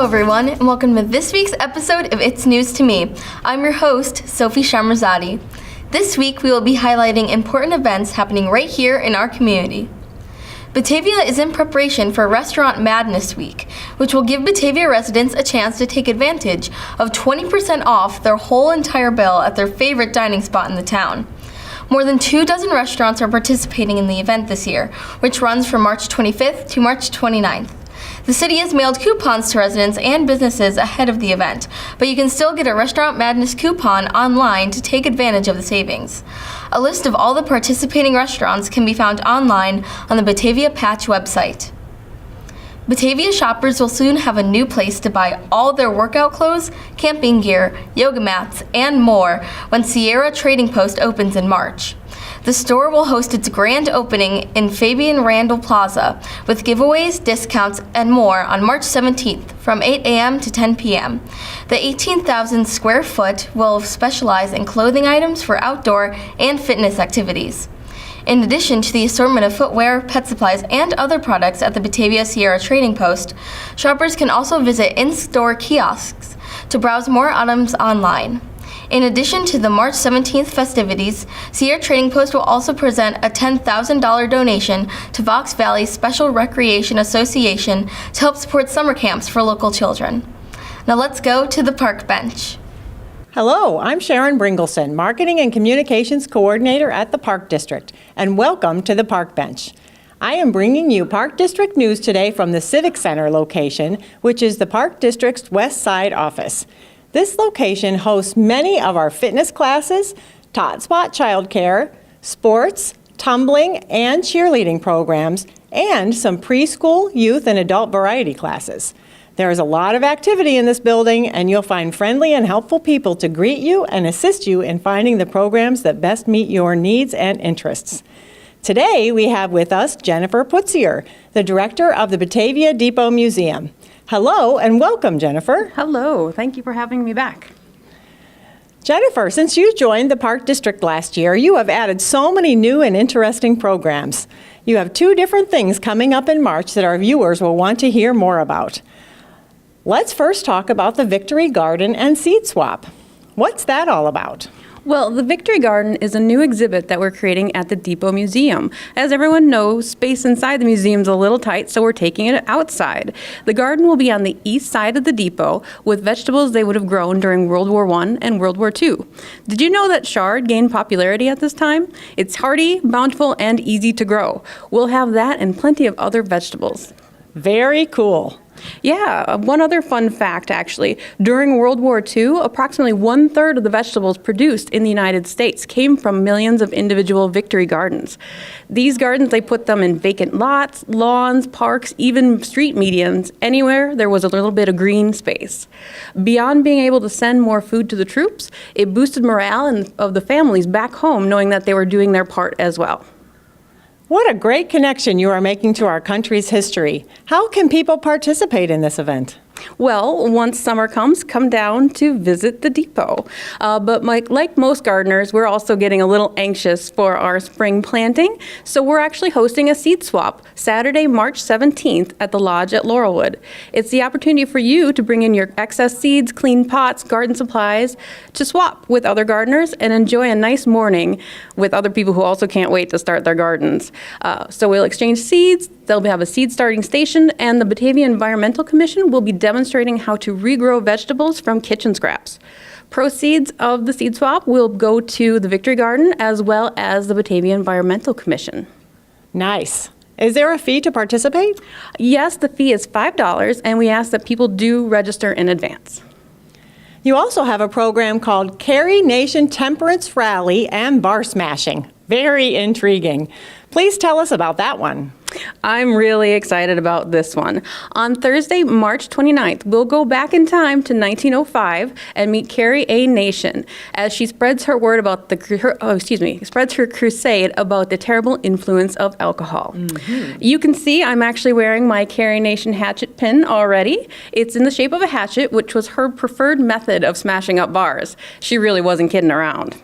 everyone, and welcome to this week's episode of It's News to Me. I'm your host, Sophie Shamrazadi. This week, we will be highlighting important events happening right here in our community. Batavia is in preparation for Restaurant Madness Week, which will give Batavia residents a chance to take advantage of 20% off their whole entire bill at their favorite dining spot in the town. More than 24 restaurants are participating in the event this year, which runs from March 25th to March 29th. The city has mailed coupons to residents and businesses ahead of the event, but you can still get a Restaurant Madness coupon online to take advantage of the savings. A list of all the participating restaurants can be found online on the Batavia Patch website. Batavia shoppers will soon have a new place to buy all their workout clothes, camping gear, yoga mats, and more when Sierra Trading Post opens in March. The store will host its grand opening in Fabian Randall Plaza with giveaways, discounts, and more on March 17th from 8 a.m. to 10 p.m. The 18,000 square foot will specialize in clothing items for outdoor and fitness activities. In addition to the assortment of footwear, pet supplies, and other products at the Batavia Sierra Trading Post, shoppers can also visit in-store kiosks to browse more items online. In addition to the March 17th festivities, Sierra Trading Post will also present a $10,000 donation to Fox Valley Special Recreation Association to help support summer camps for local children. Now let's go to the park bench. Hello, I'm Sharon Bringleson, Marketing and Communications Coordinator at the Park District, and welcome to the Park Bench. I am bringing you Park District news today from the Civic Center location, which is the Park District's West Side office. This location hosts many of our fitness classes, Tot Spot childcare, sports, tumbling, and cheerleading programs, and some preschool, youth, and adult variety classes. There is a lot of activity in this building, and you'll find friendly and helpful people to greet you and assist you in finding the programs that best meet your needs and interests. Today, we have with us Jennifer Putzier, the director of the Batavia Depot Museum. Hello, and welcome, Jennifer. Hello, thank you for having me back. Jennifer, since you joined the Park District last year, you have added so many new and interesting programs. You have 2 different things coming up in March that our viewers will want to hear more about. Let's first talk about the Victory Garden and Seed Swap. What's that all about? Well, the Victory Garden is a new exhibit that we're creating at the Depot Museum. As everyone knows, space inside the museum is a little tight, so we're taking it outside. The garden will be on the east side of the depot with vegetables they would have grown during World War I and World War II. Did you know that chard gained popularity at this time? It's hardy, bountiful, and easy to grow. We'll have that and plenty of other vegetables. Very cool. Yeah, one other fun fact, actually. During World War II, approximately 1/3 of the vegetables produced in the United States came from millions of individual Victory Gardens. These gardens, they put them in vacant lots, lawns, parks, even street medians, anywhere there was a little bit of green space. Beyond being able to send more food to the troops, it boosted morale of the families back home, knowing that they were doing their part as well. What a great connection you are making to our country's history. How can people participate in this event? Well, once summer comes, come down to visit the depot. But like most gardeners, we're also getting a little anxious for our spring planting. So we're actually hosting a seed swap Saturday, March 17th at the Lodge at Laurelwood. It's the opportunity for you to bring in your excess seeds, clean pots, garden supplies to swap with other gardeners and enjoy a nice morning with other people who also can't wait to start their gardens. So we'll exchange seeds. They'll have a seed starting station, and the Batavia Environmental Commission will be demonstrating how to regrow vegetables from kitchen scraps. Proceeds of the seed swap will go to the Victory Garden as well as the Batavia Environmental Commission. Nice. Is there a fee to participate? Yes, the fee is $5, and we ask that people do register in advance. You also have a program called Carry Nation Temperance Rally and Bar Smashing. Very intriguing. Please tell us about that one. I'm really excited about this one. On Thursday, March 29th, we'll go back in time to 1905 and meet Carrie A. Nation as she spreads her word about spreads her crusade about the terrible influence of alcohol. Mm-hmm. You can see I'm actually wearing my Carrie Nation hatchet pin already. It's in the shape of a hatchet, which was her preferred method of smashing up bars. She really wasn't kidding around.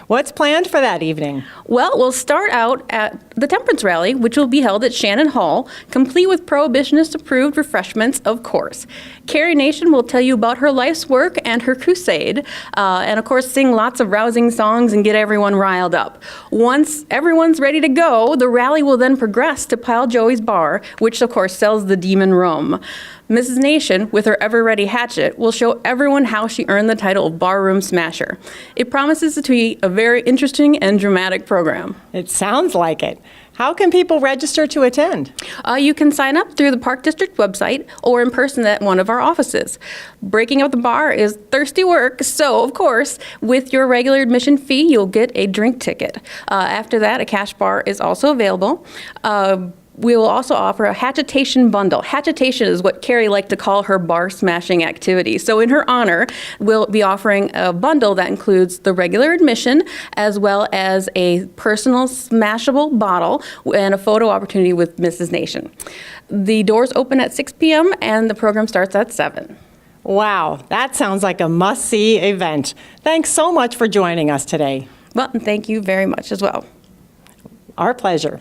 What's planned for that evening? Well, we'll start out at the Temperance Rally, which will be held at Shannon Hall, complete with Prohibitionist-approved refreshments, of course. Carrie Nation will tell you about her life's work and her crusade, and of course sing lots of rousing songs and get everyone riled up. Once everyone's ready to go, the rally will then progress to Pal Joey's Bar, which of course sells the Demon Rum. Mrs. Nation, with her ever-ready hatchet, will show everyone how she earned the title of Barroom Smasher. It promises to be a very interesting and dramatic program. It sounds like it. How can people register to attend? You can sign up through the Park District website or in person at one of our offices. Breaking up the bar is thirsty work, so of course, with your regular admission fee, you'll get a drink ticket. After that, a cash bar is also available. We will also offer a hatchetation bundle. Hatchetation is what Carrie liked to call her bar smashing activity. So in her honor, we'll be offering a bundle that includes the regular admission as well as a personal smashable bottle and a photo opportunity with Mrs. Nation. The doors open at 6 p.m. and the program starts at 7. Wow, that sounds like a must-see event. Thanks so much for joining us today. Well, and thank you very much as well. Our pleasure.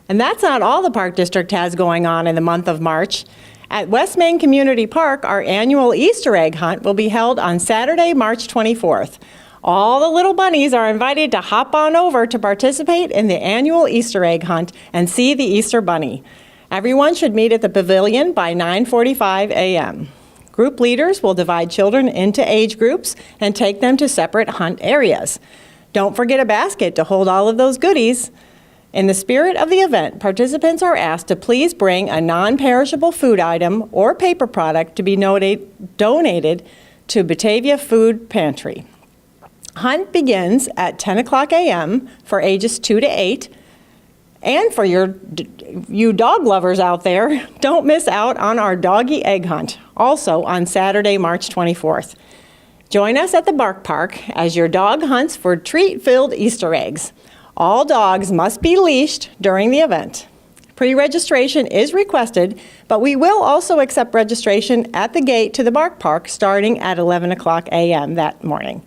And that's not all the Park District has going on in the month of March. At West Main Community Park, our annual Easter egg hunt will be held on Saturday, March 24th. All the little bunnies are invited to hop on over to participate in the annual Easter egg hunt and see the Easter Bunny. Everyone should meet at the pavilion by 9:45 a.m. Group leaders will divide children into age groups and take them to separate hunt areas. Don't forget a basket to hold all of those goodies. In the spirit of the event, participants are asked to please bring a non-perishable food item or paper product to be donated to Batavia Food Pantry. Hunt begins at 10 o'clock a.m. for ages 2 to 8. And for you dog lovers out there, don't miss out on our doggy egg hunt, also on Saturday, March 24th. Join us at the Bark Park as your dog hunts for treat-filled Easter eggs. All dogs must be leashed during the event. Pre-registration is requested, but we will also accept registration at the gate to the Bark Park starting at 11 o'clock a.m. that morning.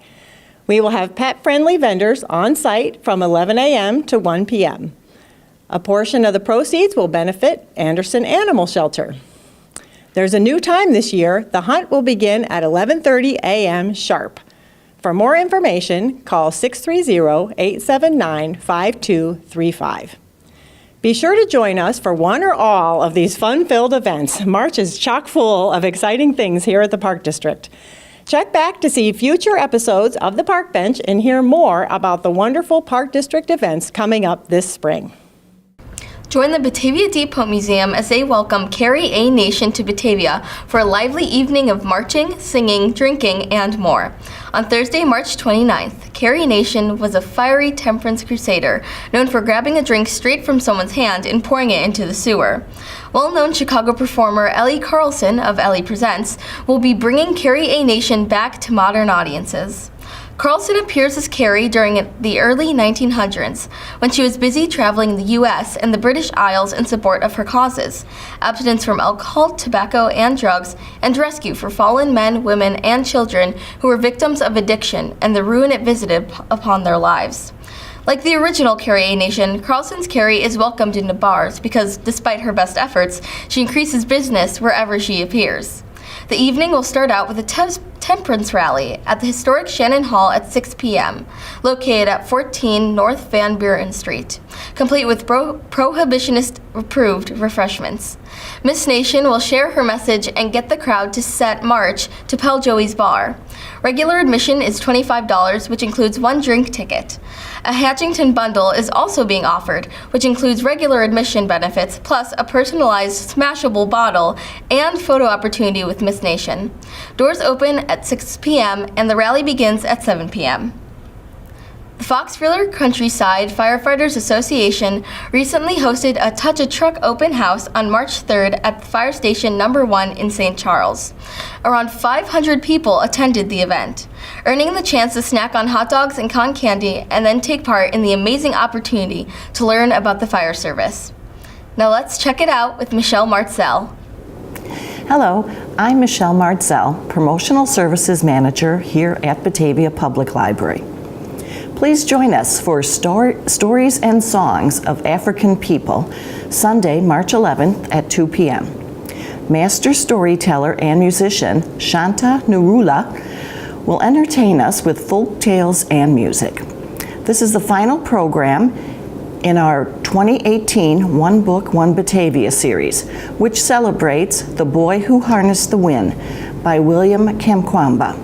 We will have pet-friendly vendors on site from 11 a.m. to 1 p.m. A portion of the proceeds will benefit Anderson Animal Shelter. There's a new time this year. The hunt will begin at 11:30 a.m. sharp. For more information, call 630-879-5235. Be sure to join us for one or all of these fun-filled events. March is chock full of exciting things here at the Park District. Check back to see future episodes of the Park Bench and hear more about the wonderful Park District events coming up this spring. Join the Batavia Depot Museum as they welcome Carrie A. Nation to Batavia for a lively evening of marching, singing, drinking, and more. On Thursday, March 29th, Carrie Nation was a fiery temperance crusader known for grabbing a drink straight from someone's hand and pouring it into the sewer. Well-known Chicago performer Ellie Carlson of Ellie Presents will be bringing Carrie A. Nation back to modern audiences. Carlson appears as Carrie during the early 1900s, when she was busy traveling the U.S. and the British Isles in support of her causes, abstinence from alcohol, tobacco, and drugs, and rescue for fallen men, women, and children who were victims of addiction and the ruin it visited upon their lives. Like the original Carrie A. Nation, Carlson's Carrie is welcomed into bars because, despite her best efforts, she increases business wherever she appears. The evening will start out with a temperance rally at the historic Shannon Hall at 6 p.m., located at 14 North Van Buren Street, complete with prohibitionist-approved refreshments. Miss Nation will share her message and get the crowd to set march to Pal Joey's Bar. Regular admission is $25, which includes one drink ticket. A Hatchington bundle is also being offered, which includes regular admission benefits, plus a personalized smashable bottle and photo opportunity with Miss Nation. Doors open at 6 p.m. and the rally begins at 7 p.m. The Fox River Countryside Firefighters Association recently hosted a Touch a Truck open house on March 3rd at Fire Station No. 1 in St. Charles. Around 500 people attended the event, earning the chance to snack on hot dogs and cotton candy and then take part in the amazing opportunity to learn about the fire service. Now let's check it out with Michelle Martzell. Hello, I'm Michelle Martzell, Promotional Services Manager here at Batavia Public Library. Please join us for Stories and Songs of African People, Sunday, March 11th at 2 p.m. Master storyteller and musician Shanta Nurula will entertain us with folk tales and music. This is the final program in our 2018 One Book, One Batavia series, which celebrates The Boy Who Harnessed the Wind by William Kamkwamba.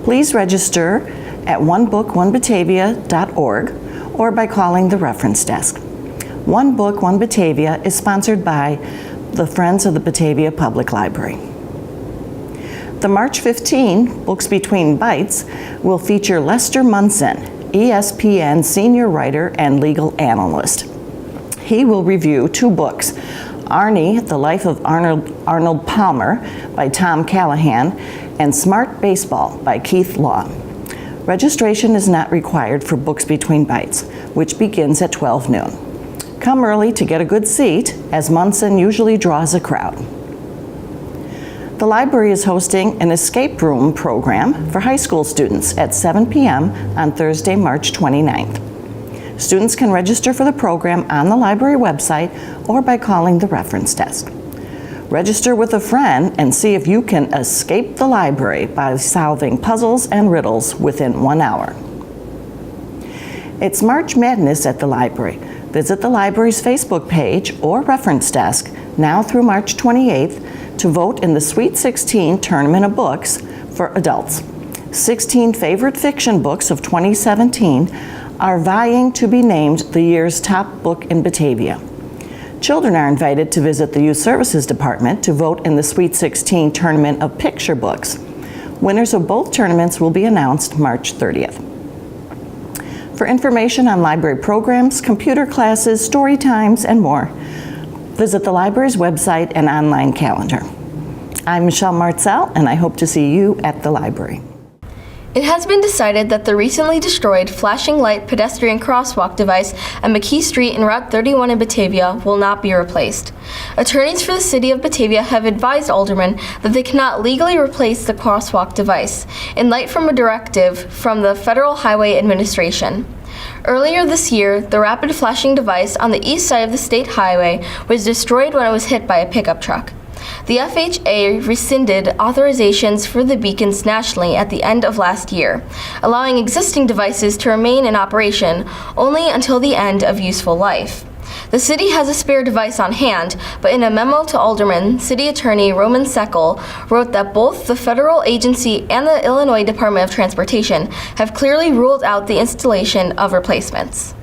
Please register at onebookonebatavia.org or by calling the reference desk. One Book, One Batavia is sponsored by the Friends of the Batavia Public Library. The March 15 Books Between Bites will feature Lester Munson, ESPN senior writer and legal analyst. He will review 2 books, Arnie, The Life of Arnold Palmer by Tom Callahan, and Smart Baseball by Keith Law. Registration is not required for Books Between Bites, which begins at 12 noon. Come early to get a good seat, as Munson usually draws a crowd. The library is hosting an escape room program for high school students at 7 p.m. on Thursday, March 29th. Students can register for the program on the library website or by calling the reference desk. Register with a friend and see if you can escape the library by solving puzzles and riddles within 1 hour. It's March Madness at the library. Visit the library's Facebook page or reference desk now through March 28th to vote in the Sweet 16 Tournament of Books for adults. 16 favorite fiction books of 2017 are vying to be named the year's top book in Batavia. Children are invited to visit the Youth Services Department to vote in the Sweet 16 Tournament of Picture Books. Winners of both tournaments will be announced March 30th. For information on library programs, computer classes, story times, and more, visit the library's website and online calendar. I'm Michelle Martzell, and I hope to see you at the library. It has been decided that the recently destroyed flashing light pedestrian crosswalk device at McKee Street and Route 31 in Batavia will not be replaced. Attorneys for the City of Batavia have advised aldermen that they cannot legally replace the crosswalk device, in light from a directive from the Federal Highway Administration. Earlier this year, the rapid flashing device on the east side of the state highway was destroyed when it was hit by a pickup truck. The FHA rescinded authorizations for the beacons nationally at the end of last year, allowing existing devices to remain in operation only until the end of useful life. The city has a spare device on hand, but in a memo to aldermen, City Attorney Roman Seckel wrote that both the federal agency and the Illinois Department of Transportation have clearly ruled out the installation of replacements.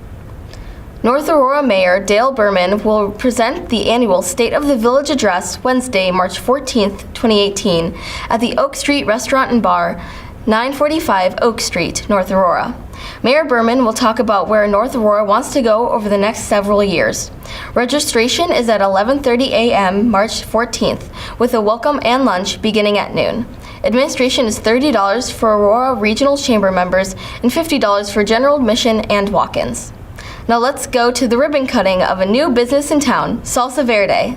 North Aurora Mayor Dale Berman will present the annual State of the Village Address Wednesday, March 14th, 2018, at the Oak Street Restaurant and Bar, 945 Oak Street, North Aurora. Mayor Berman will talk about where North Aurora wants to go over the next several years. Registration is at 11:30 a.m. March 14th, with a welcome and lunch beginning at noon. Administration is $30 for Aurora Regional Chamber members and $50 for general admission and walk-ins. Now let's go to the ribbon cutting of a new business in town, Salsa Verde.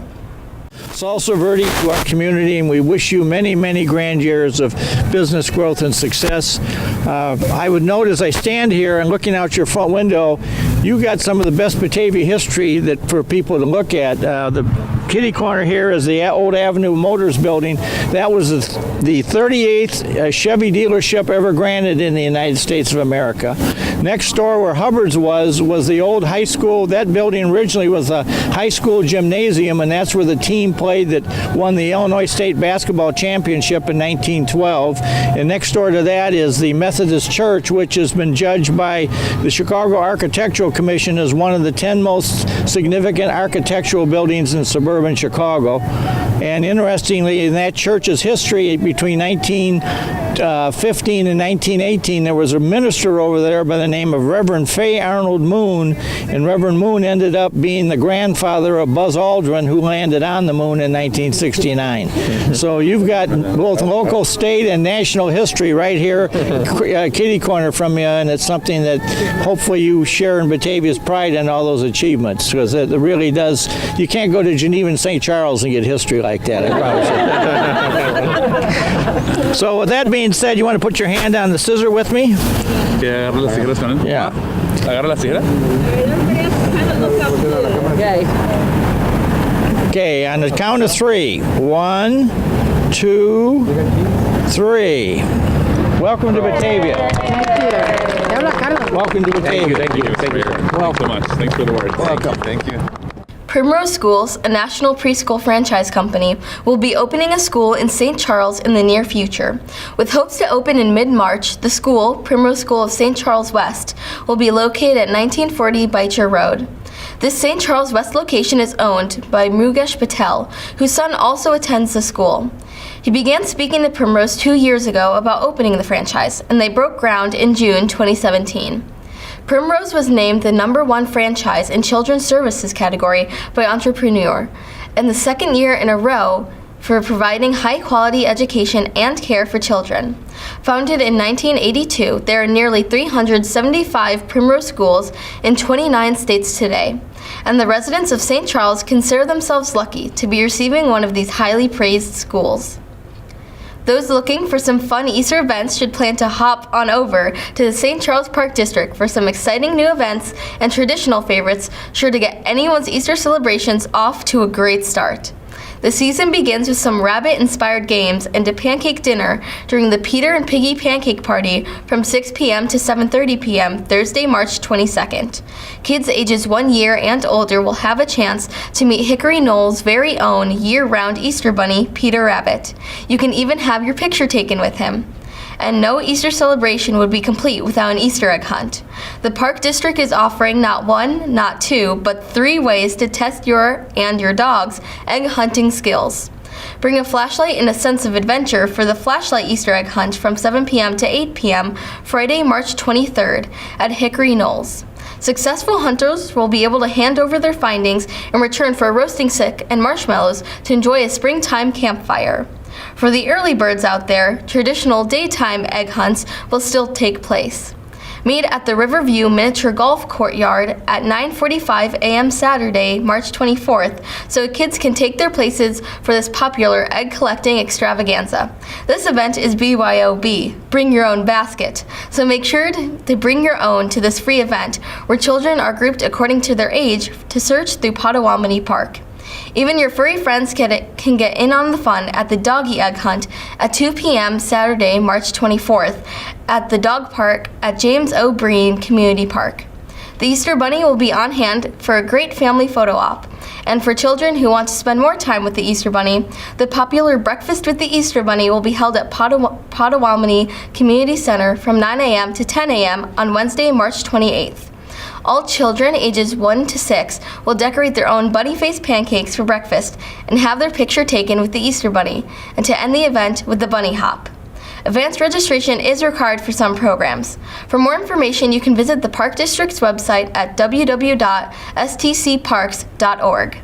Salsa Verde to our community, and we wish you many, many grand years of business growth and success. I would note as I stand here and looking out your front window, you got some of the best Batavia history that for people to look at. The kitty corner here is the old Avenue Motors building. That was the 38th Chevy dealership ever granted in the United States of America. Next door where Hubbard's was the old high school. That building originally was a high school gymnasium, and that's where the team played that won the Illinois State Basketball Championship in 1912. And next door to that is the Methodist Church, which has been judged by the Chicago Architectural Commission as one of the 10 most significant architectural buildings in suburban Chicago. And interestingly, in that church's history between 1915 and 1918, there was a minister over there by the name of Reverend Fay Arnold Moon, and Reverend Moon ended up being the grandfather of Buzz Aldrin, who landed on the moon in 1969. So you've got both local, state, and national history right here, kitty corner from you, and it's something that hopefully you share in Batavia's pride in all those achievements, because it really does. You can't go to Geneva and St. Charles and get history like that, I promise you. So with that being said, you want to put your hand on the scissor with me? Que agarre las tijeras con él. Yeah. Agarra las tijeras. Okay, on the count of 3. 1, 2, 3. Welcome to Batavia. Welcome to Batavia. Thank you so much. Thanks for the words. Welcome. Thank you. Primrose Schools, a national preschool franchise company, will be opening a school in St. Charles in the near future. With hopes to open in mid-March, the school, Primrose School of St. Charles West, will be located at 1940 Beecher Road. This St. Charles West location is owned by Mukesh Patel, whose son also attends the school. He began speaking to Primrose 2 years ago about opening the franchise, and they broke ground in June 2017. Primrose was named the #1 franchise in Children's Services category by Entrepreneur, and the second year in a row for providing high-quality education and care for children. Founded in 1982, there are nearly 375 Primrose schools in 29 states today, and the residents of St. Charles consider themselves lucky to be receiving one of these highly praised schools. Those looking for some fun Easter events should plan to hop on over to the St. Charles Park District for some exciting new events and traditional favorites sure to get anyone's Easter celebrations off to a great start. The season begins with some rabbit-inspired games and a pancake dinner during the Peter and Piggy Pancake Party from 6 p.m. to 7:30 p.m. Thursday, March 22nd. Kids ages 1 year and older will have a chance to meet Hickory Knoll's very own year-round Easter Bunny, Peter Rabbit. You can even have your picture taken with him. And no Easter celebration would be complete without an Easter egg hunt. The Park District is offering not 1, not 2, but 3 ways to test your and your dog's egg hunting skills. Bring a flashlight and a sense of adventure for the Flashlight Easter egg hunt from 7 p.m. to 8 p.m. Friday, March 23rd at Hickory Knolls. Successful hunters will be able to hand over their findings in return for a roasting stick and marshmallows to enjoy a springtime campfire. For the early birds out there, traditional daytime egg hunts will still take place. Meet at the Riverview Miniature Golf Courtyard at 9:45 a.m. Saturday, March 24th, so kids can take their places for this popular egg collecting extravaganza. This event is BYOB, Bring Your Own Basket, so make sure to bring your own to this free event where children are grouped according to their age to search through Potawatomi Park. Even your furry friends can get in on the fun at the Doggy Egg Hunt at 2 p.m. Saturday, March 24th at the dog park at James O. Breen Community Park. The Easter Bunny will be on hand for a great family photo op. And for children who want to spend more time with the Easter Bunny, the popular Breakfast with the Easter Bunny will be held at Potawatomi Community Center from 9 a.m. to 10 a.m. on Wednesday, March 28th. All children ages 1 to 6 will decorate their own bunny face pancakes for breakfast and have their picture taken with the Easter Bunny, and to end the event with the bunny hop. Advanced registration is required for some programs. For more information, you can visit the Park District's website at www.stcparks.org.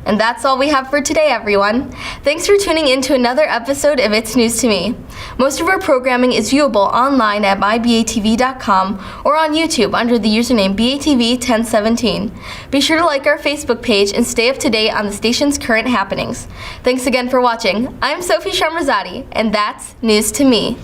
And that's all we have for today, everyone. Thanks for tuning in to another episode of It's News to Me. Most of our programming is viewable online at mybatv.com or on YouTube under the username BATV1017. Be sure to like our Facebook page and stay up to date on the station's current happenings. Thanks again for watching. I'm Sophie Shamrazadi, and that's News to Me.